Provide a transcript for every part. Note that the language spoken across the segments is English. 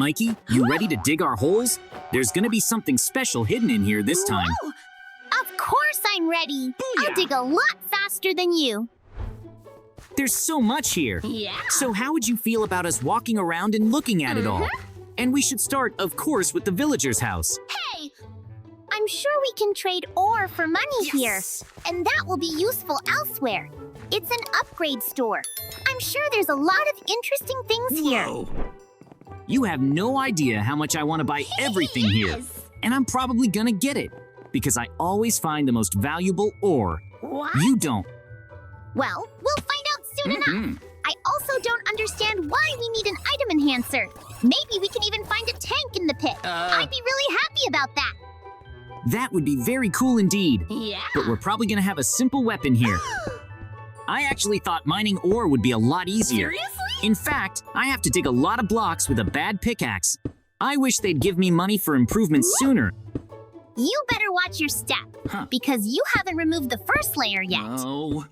Mikey, you ready to dig our holes? There's gonna be something special hidden in here this time. Whoa! Of course I'm ready. Booyah. I'll dig a lot faster than you. There's so much here. Yeah. So how would you feel about us walking around and looking at it all? And we should start, of course, with the villager's house. Hey! I'm sure we can trade ore for money here, and that will be useful elsewhere. It's an upgrade store. I'm sure there's a lot of interesting things here. You have no idea how much I want to buy everything here. And I'm probably gonna get it, because I always find the most valuable ore. What? You don't. Well, we'll find out soon enough. I also don't understand why we need an item enhancer. Maybe we can even find a tank in the pit. I'd be really happy about that. That would be very cool indeed. Yeah. But we're probably gonna have a simple weapon here. I actually thought mining ore would be a lot easier. Seriously? In fact, I have to dig a lot of blocks with a bad pickaxe. I wish they'd give me money for improvements sooner. You better watch your step, because you haven't removed the first layer yet. Oh.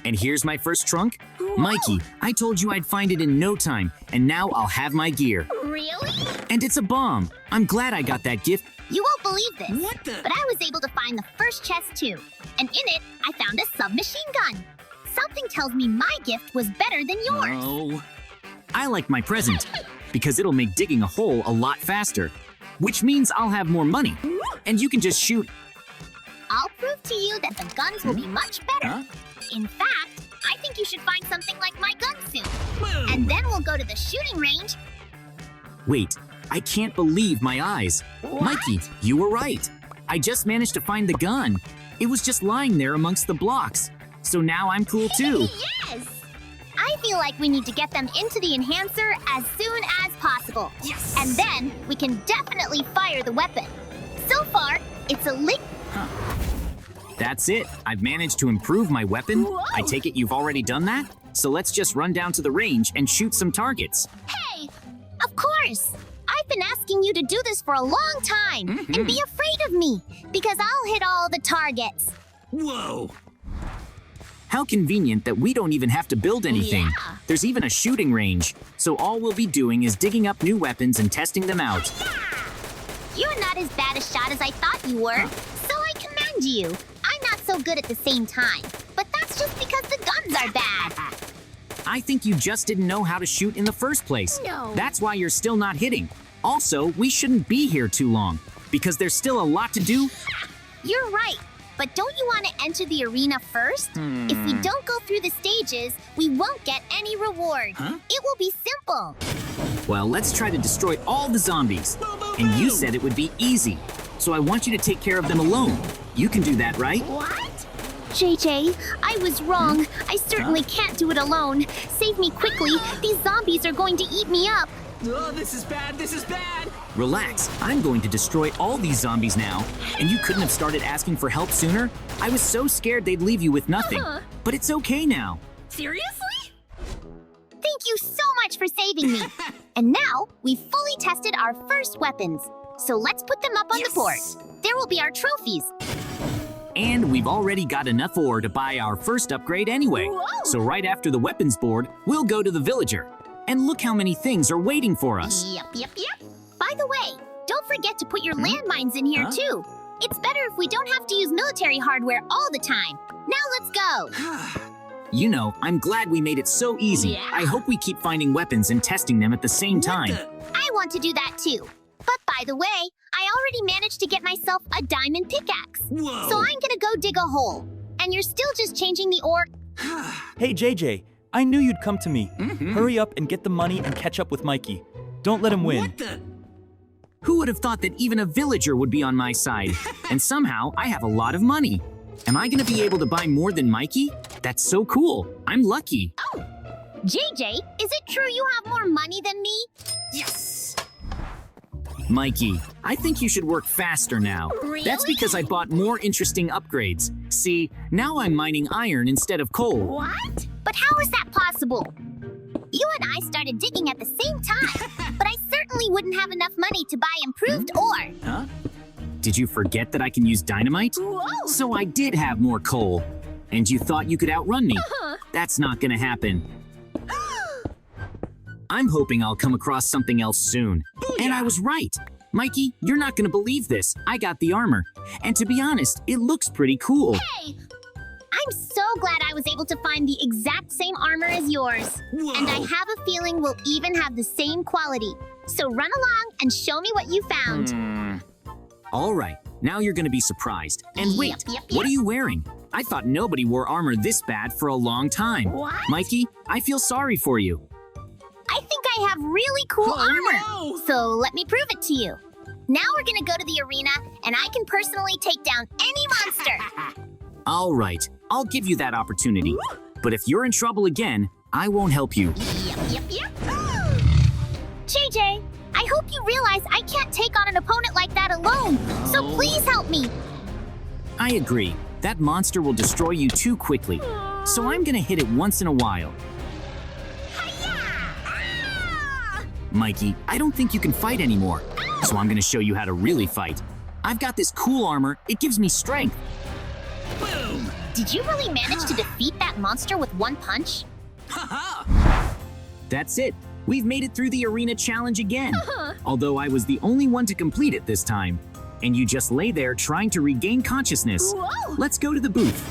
And here's my first trunk. Mikey, I told you I'd find it in no time, and now I'll have my gear. Really? And it's a bomb. I'm glad I got that gift. You won't believe this. What the? But I was able to find the first chest too. And in it, I found a submachine gun. Something tells me my gift was better than yours. No. I like my present, because it'll make digging a hole a lot faster. Which means I'll have more money, and you can just shoot. I'll prove to you that the guns will be much better. In fact, I think you should find something like my gun soon. And then we'll go to the shooting range. Wait, I can't believe my eyes. What? Mikey, you were right. I just managed to find the gun. It was just lying there amongst the blocks. So now I'm cool too. Yes! I feel like we need to get them into the enhancer as soon as possible. Yes! And then we can definitely fire the weapon. So far, it's a lick. That's it. I've managed to improve my weapon. Whoa. I take it you've already done that? So let's just run down to the range and shoot some targets. Hey! Of course! I've been asking you to do this for a long time. And be afraid of me, because I'll hit all the targets. Whoa! How convenient that we don't even have to build anything. Yeah. There's even a shooting range. So all we'll be doing is digging up new weapons and testing them out. You're not as bad a shot as I thought you were, so I commend you. I'm not so good at the same time, but that's just because the guns are bad. I think you just didn't know how to shoot in the first place. No. That's why you're still not hitting. Also, we shouldn't be here too long, because there's still a lot to do. You're right, but don't you want to enter the arena first? If we don't go through the stages, we won't get any reward. It will be simple. Well, let's try to destroy all the zombies. And you said it would be easy, so I want you to take care of them alone. You can do that, right? What? JJ, I was wrong. I certainly can't do it alone. Save me quickly. These zombies are going to eat me up. Oh, this is bad, this is bad! Relax, I'm going to destroy all these zombies now. And you couldn't have started asking for help sooner? I was so scared they'd leave you with nothing. But it's okay now. Seriously? Thank you so much for saving me. And now, we've fully tested our first weapons. So let's put them up on the board. There will be our trophies. And we've already got enough ore to buy our first upgrade anyway. Whoa. So right after the weapons board, we'll go to the villager. And look how many things are waiting for us. Yep. By the way, don't forget to put your landmines in here too. It's better if we don't have to use military hardware all the time. Now let's go. You know, I'm glad we made it so easy. Yeah. I hope we keep finding weapons and testing them at the same time. I want to do that too. But by the way, I already managed to get myself a diamond pickaxe. Whoa. So I'm gonna go dig a hole. And you're still just changing the ore. Hey JJ, I knew you'd come to me. Hurry up and get the money and catch up with Mikey. Don't let him win. What the? Who would have thought that even a villager would be on my side? And somehow, I have a lot of money. Am I gonna be able to buy more than Mikey? That's so cool. I'm lucky. JJ, is it true you have more money than me? Yes! Mikey, I think you should work faster now. Really? That's because I bought more interesting upgrades. See, now I'm mining iron instead of coal. What? But how is that possible? You and I started digging at the same time, but I certainly wouldn't have enough money to buy improved ore. Did you forget that I can use dynamite? Whoa! So I did have more coal. And you thought you could outrun me. That's not gonna happen. I'm hoping I'll come across something else soon. And I was right. Mikey, you're not gonna believe this. I got the armor. And to be honest, it looks pretty cool. Hey! I'm so glad I was able to find the exact same armor as yours. And I have a feeling we'll even have the same quality. So run along and show me what you found. All right, now you're gonna be surprised. And wait, Yep. what are you wearing? I thought nobody wore armor this bad for a long time. What? Mikey, I feel sorry for you. I think I have really cool armor. no! So let me prove it to you. Now we're gonna go to the arena and I can personally take down any monster. All right, I'll give you that opportunity. But if you're in trouble again, I won't help you. Yep. JJ, I hope you realize I can't take on an opponent like that alone. So please help me. I agree. That monster will destroy you too quickly. So I'm gonna hit it once in a while. Mikey, I don't think you can fight anymore. So I'm gonna show you how to really fight. I've got this cool armor. It gives me strength. Boom! Did you really manage to defeat that monster with one punch? That's it. We've made it through the arena challenge again. Although I was the only one to complete it this time. And you just lay there trying to regain consciousness. Whoa! Let's go to the booth.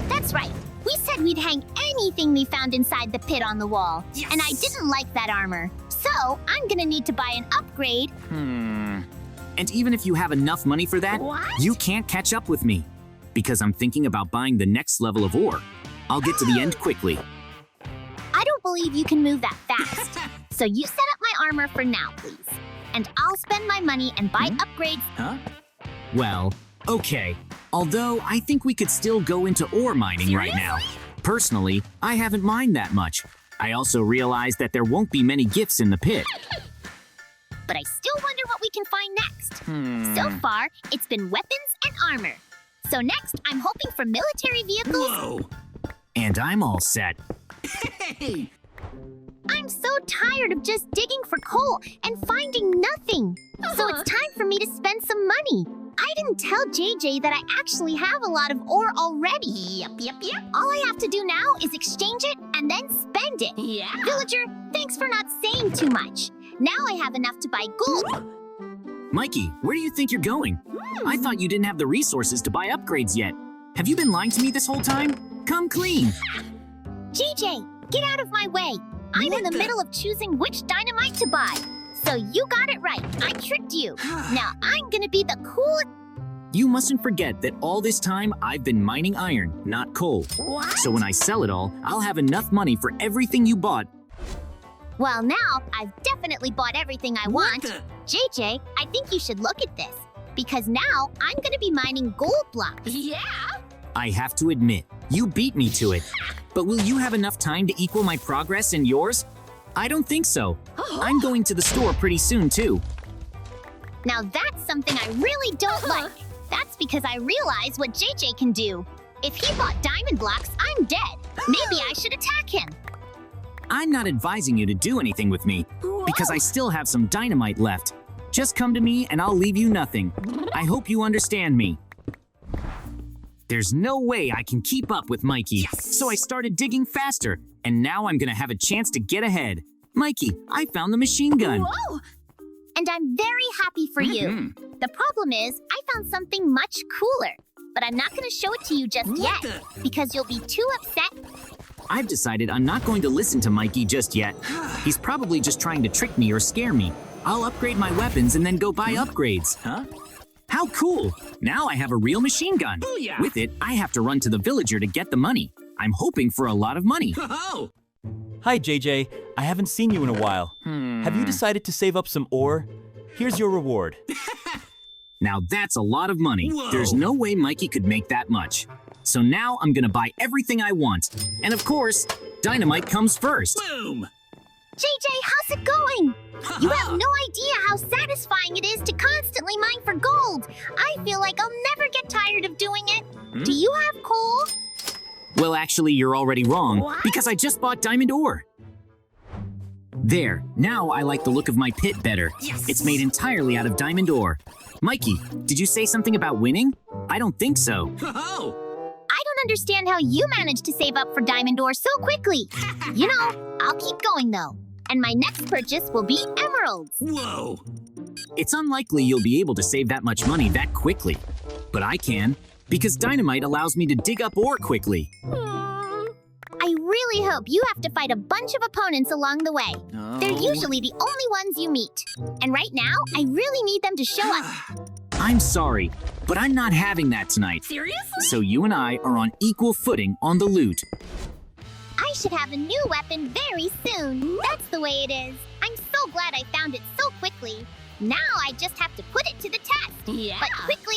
That's right. We said we'd hang anything we found inside the pit on the wall. Yes! And I didn't like that armor. So I'm gonna need to buy an upgrade. And even if you have enough money for that, What? you can't catch up with me. Because I'm thinking about buying the next level of ore. I'll get to the end quickly. I don't believe you can move that fast. So you set up my armor for now, please. And I'll spend my money and buy upgrades. Huh? Well, okay. Although I think we could still go into ore mining right now. Personally, I haven't mined that much. I also realized that there won't be many gifts in the pit. But I still wonder what we can find next. So far, it's been weapons and armor. So next, I'm hoping for military vehicles. Whoa! And I'm all set. Hey! I'm so tired of just digging for coal and finding nothing. So it's time for me to spend some money. I didn't tell JJ that I actually have a lot of ore already. Yep. All I have to do now is exchange it and then spend it. Yeah! Villager, thanks for not saying too much. Now I have enough to buy gold. Mikey, where do you think you're going? I thought you didn't have the resources to buy upgrades yet. Have you been lying to me this whole time? Come clean. JJ, get out of my way. I'm in the middle of choosing which dynamite to buy. So you got it right. I tricked you. Now I'm gonna be the coolest. You mustn't forget that all this time I've been mining iron, not coal. What? So when I sell it all, I'll have enough money for everything you bought. Well, now I've definitely bought everything I want. the- JJ, I think you should look at this. Because now I'm gonna be mining gold blocks. Yeah! I have to admit, you beat me to it. But will you have enough time to equal my progress and yours? I don't think so. I'm going to the store pretty soon, too. Now that's something I really don't like. That's because I realize what JJ can do. If he bought diamond blocks, I'm dead. Maybe I should attack him. I'm not advising you to do anything with me, because I still have some dynamite left. Just come to me and I'll leave you nothing. I hope you understand me. There's no way I can keep up with Mikey, so I started digging faster, and now I'm gonna have a chance to get ahead. Mikey, I found the machine gun. Whoa! And I'm very happy for you. The problem is, I found something much cooler. But I'm not going to show it to you just yet, because you'll be too upset. I've decided I'm not going to listen to Mikey just yet. He's probably just trying to trick me or scare me. I'll upgrade my weapons and then go buy upgrades. Huh? How cool! Now I have a real machine gun. Booyah! With it, I have to run to the villager to get the money. I'm hoping for a lot of money. Oh! Hi, JJ. I haven't seen you in a while. Have you decided to save up some ore? Here's your reward. Now that's a lot of money. Whoa. There's no way Mikey could make that much. So now I'm gonna buy everything I want. And of course, dynamite comes first. Boom! JJ, how's it going? You have no idea how satisfying it is to constantly mine for gold. I feel like I'll never get tired of doing it. Do you have coal? Well, actually, you're already wrong, What? because I just bought diamond ore. There, now I like the look of my pit better. Yes. It's made entirely out of diamond ore. Mikey, did you say something about winning? I don't think so. Oh! I don't understand how you managed to save up for diamond ore so quickly. You know, I'll keep going though. and my next purchase will be emeralds. Whoa. It's unlikely you'll be able to save that much money that quickly. But I can, because dynamite allows me to dig up ore quickly. I really hope you have to fight a bunch of opponents along the way. No. They're usually the only ones you meet. And right now, I really need them to show up. I'm sorry, but I'm not having that tonight. Seriously? So you and I are on equal footing on the loot. I should have a new weapon very soon. That's the way it is. I'm so glad I found it so quickly. Now I just have to put it to the test. Yeah. But quickly.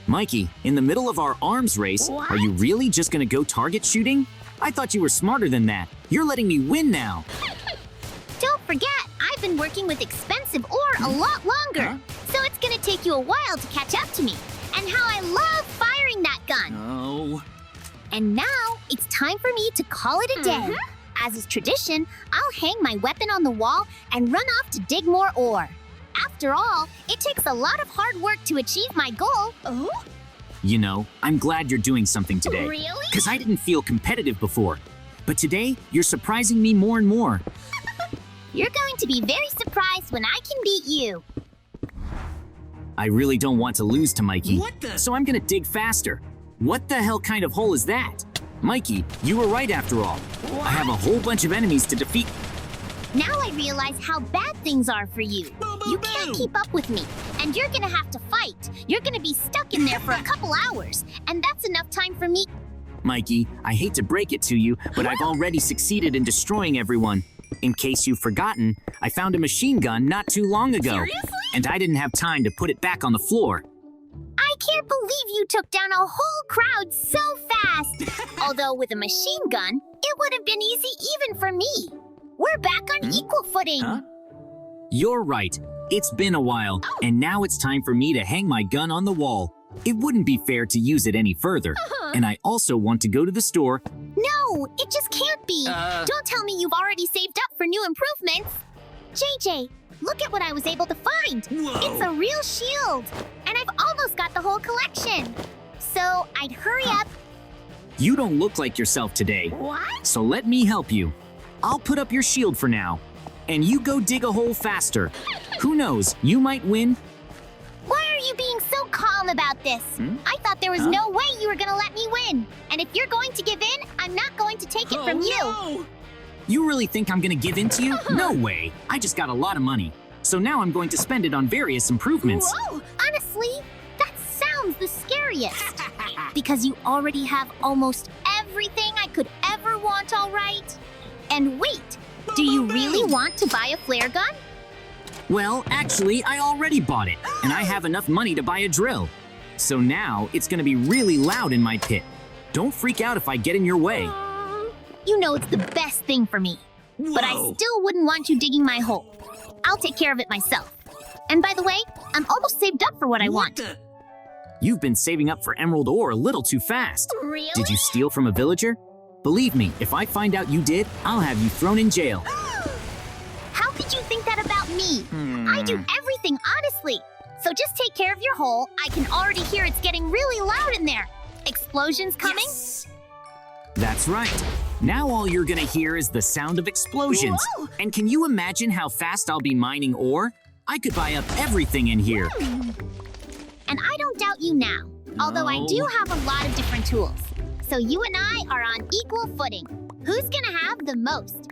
Mikey, in the middle of our arms race, What? are you really just gonna go target shooting? I thought you were smarter than that. You're letting me win now. Don't forget, I've been working with expensive ore a lot longer. So it's gonna take you a while to catch up to me. And how I love firing that gun. No. And now it's time for me to call it a day. As is tradition, I'll hang my weapon on the wall and run off to dig more ore. After all, it takes a lot of hard work to achieve my goal. Oh, You know, I'm glad you're doing something today. Really? Because I didn't feel competitive before. But today, you're surprising me more and more. You're going to be very surprised when I can beat you. I really don't want to lose to Mikey. What the- So I'm gonna dig faster. What the hell kind of hole is that? Mikey, you were right after all. I have a whole bunch of enemies to defeat. Now I realize how bad things are for you. Boom, boom, You can't boom. keep up with me, and you're gonna have to fight. You're gonna be stuck in there for a couple hours, and that's enough time for me. Mikey, I hate to break it to you, but I've already succeeded in destroying everyone. In case you've forgotten, I found a machine gun not too long ago. Seriously? And I didn't have time to put it back on the floor. I can't believe you took down a whole crowd so fast. Although with a machine gun, it would have been easy even for me. We're back on equal footing. Huh? You're right. It's been a while, and now it's time for me to hang my gun on the wall. It wouldn't be fair to use it any further. And I also want to go to the store. No, it just can't be. Don't tell me you've already saved up for new improvements. JJ, look at what I was able to find. Whoa. It's a real shield, and I've almost got the whole collection. So I'd hurry up. You don't look like yourself today, what? so let me help you. I'll put up your shield for now, and you go dig a hole faster. Who knows, you might win. Why are you being so calm about this? I thought there was no way you were gonna let me win. And if you're going to give in, I'm not going to take it from you. No. You really think I'm gonna give in to you? No way. I just got a lot of money. So now I'm going to spend it on various improvements. Whoa! Honestly, that sounds the scariest. Because you already have almost everything I could ever want, all right? And wait, do you really want to buy a flare gun? Well, actually, I already bought it, and I have enough money to buy a drill. So now it's gonna be really loud in my pit. Don't freak out if I get in your way. You know it's the best thing for me. But I Whoa. still wouldn't want you digging my hole. I'll take care of it myself. And by the way, I'm almost saved up for what I want. the- You've been saving up for emerald ore a little too fast. Really? Did you steal from a villager? Believe me, if I find out you did, I'll have you thrown in jail. How could you think that about me? I do everything honestly. So just take care of your hole. I can already hear it's getting really loud in there. Explosions coming? Yes. That's right. Now all you're gonna hear is the sound of explosions. Whoa. And can you imagine how fast I'll be mining ore? I could buy up everything in here. And I don't doubt you now. Although I do No. have a lot of different tools. So you and I are on equal footing. Who's gonna have the most?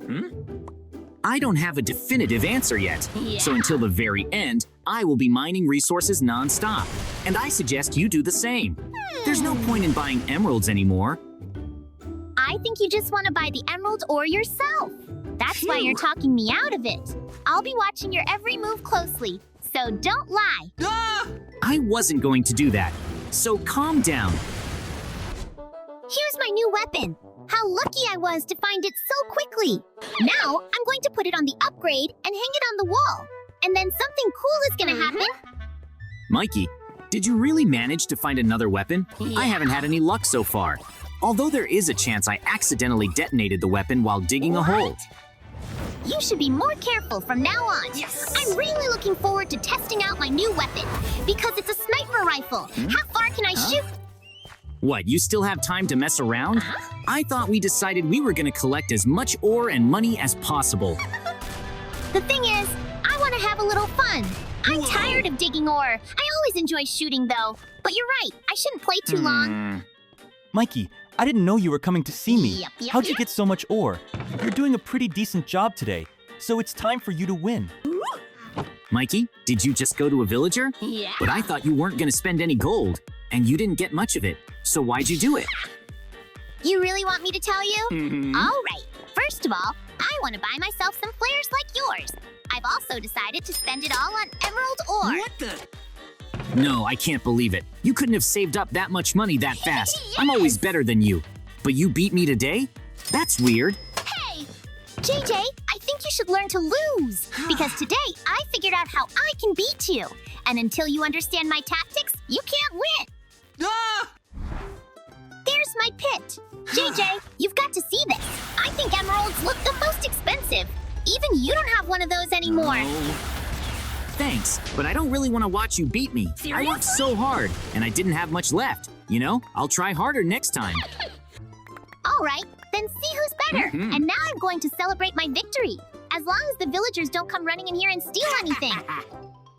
I don't have a definitive answer yet. So Yeah. until the very end, I will be mining resources nonstop. And I suggest you do the same. There's no point in buying emeralds anymore. I think you just want to buy the emerald ore yourself. That's why you're talking me out of it. I'll be watching your every move closely, so don't lie. Ah! I wasn't going to do that. So calm down. Here's my new weapon. How lucky I was to find it so quickly. Now I'm going to put it on the upgrade and hang it on the wall. And then something cool is gonna happen. Mikey, did you really manage to find another weapon? I haven't had any luck so far. Although there is a chance I accidentally detonated the weapon while digging a hole. You should be more careful from now on. Yes. I'm really looking forward to testing out my new weapon because it's a sniper rifle. How far can I shoot? What, you still have time to mess around? I thought we decided we were gonna collect as much ore and money as possible. The thing is, I want to have a little fun. I'm Whoa. tired of digging ore. I always enjoy shooting, though. But you're right, I shouldn't play too long. Mikey, I didn't know you were coming to see me. Yep. How'd you get so much ore? You're doing a pretty decent job today, so it's time for you to win. Mikey, did you just go to a villager? Yeah. But I thought you weren't going to spend any gold, and you didn't get much of it. So why'd you do it? You really want me to tell you? Mhm. All right. First of all, I want to buy myself some flares like yours. I've also decided to spend it all on emerald ore. What the? No, I can't believe it. You couldn't have saved up that much money that fast. I'm always better than you. But you beat me today? That's weird. Hey! JJ, I think you should learn to lose. Because today, I figured out how I can beat you. And until you understand my tactics, you can't win. Ah! There's my pit. JJ, you've got to see this. I think emeralds look the most expensive. Even you don't have one of those anymore. Oh. Thanks, but I don't really want to watch you beat me. I worked so hard, and I didn't have much left. You know, I'll try harder next time. All right, then see who's better. Mhm. And now I'm going to celebrate my victory. As long as the villagers don't come running in here and steal anything.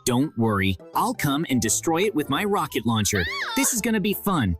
Don't worry, I'll come and destroy it with my rocket launcher. This is gonna be fun.